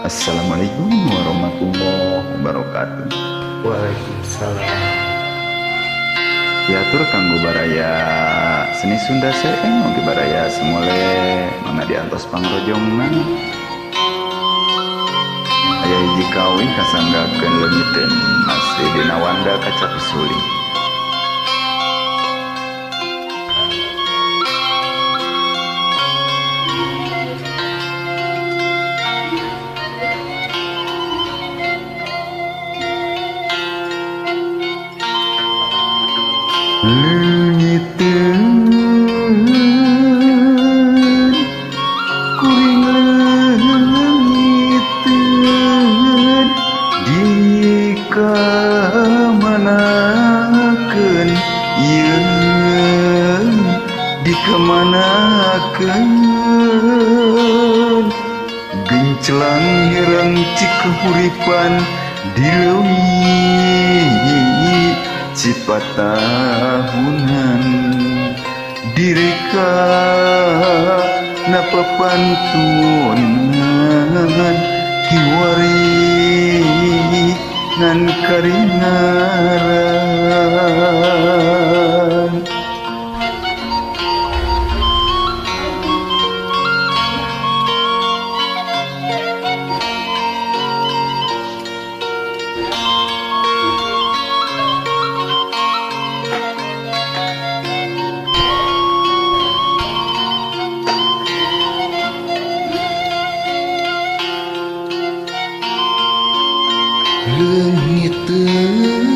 Assalamualaikum warahmatullahi wabarakatuh. Waalaikumsalam. Diatur kanggo baraya seni Sunda seeng oge baraya semole mana diantos pangrojongna. Aya hiji kawin kasanggakeun leungiteun masih dina wanda kaca pisuling. Leungiteun kuring leungiteun dikamanakeun ieu dikamanakeun gencelang hirang cikahuripan dileuwih cipatahunan direka napapantunan kiwari ngan karingaran. Leungiteun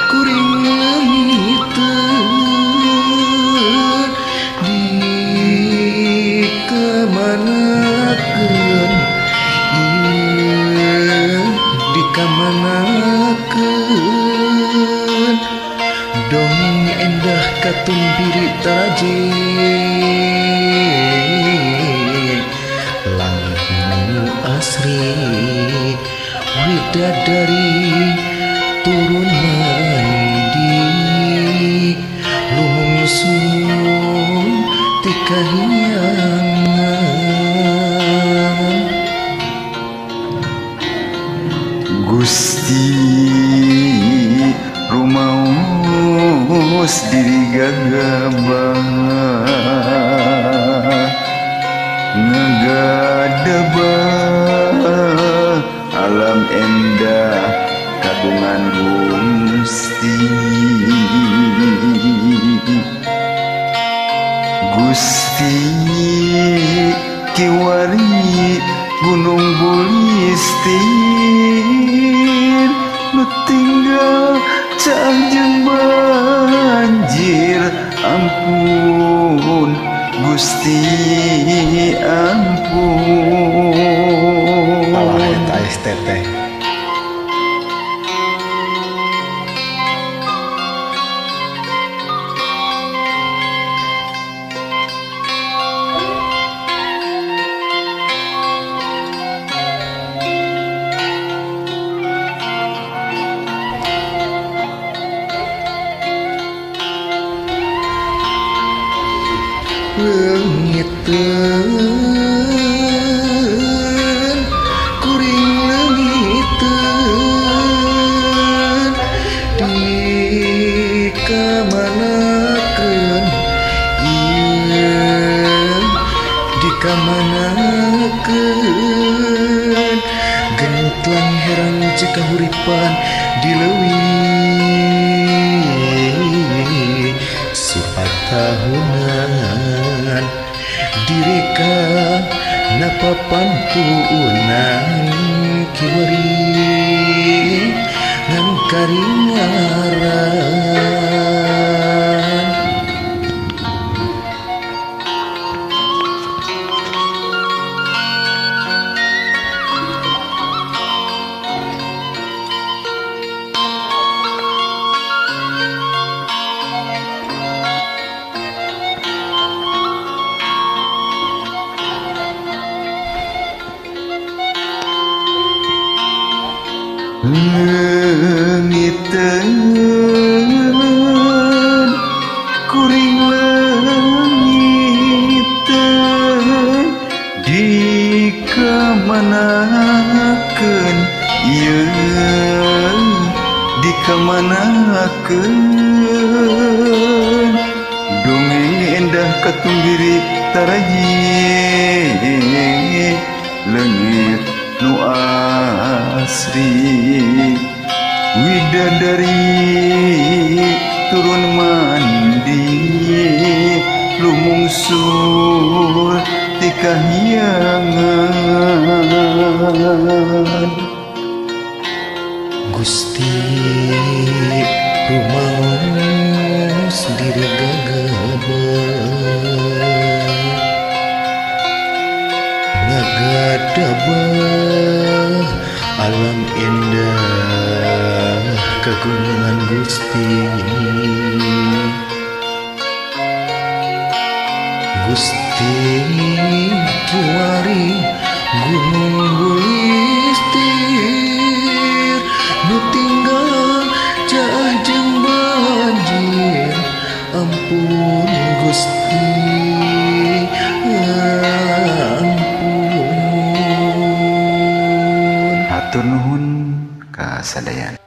kuring leungiteun dikamanakeun ieu dikamanakeun dongeng endah katun biri taraje asri widadari turun mandi lumungsung ti kahyangan. Gusti rumaos diri gagabah ngagadebah alam endah kagungan Gusti. Gusti kiwari gunung bulistir nu tinggal cah jeung banjir ampun Gusti ampun. Alah eta STT. Leungiteun kuring leungiteun dikamanakeun ieu dikamanakeun gentlang herang cikahuripan dileuwih cipatahunan direka napapantuunan kiwari ngan karingaran. Leungiteun kuring leungiteun di kamanakeun ieu di kamanakeun dongeng endah katumbiri taraji leungit nu asri widadari turun mandi lumungsul ti kahyangan Gusti rumaos diri ngagadabah alam indah kagungan Gusti Gusti kiwari gunung gulistir nu tinggal cah jeung banjir ampun Gusti ampun hatur nuhun kasadayana.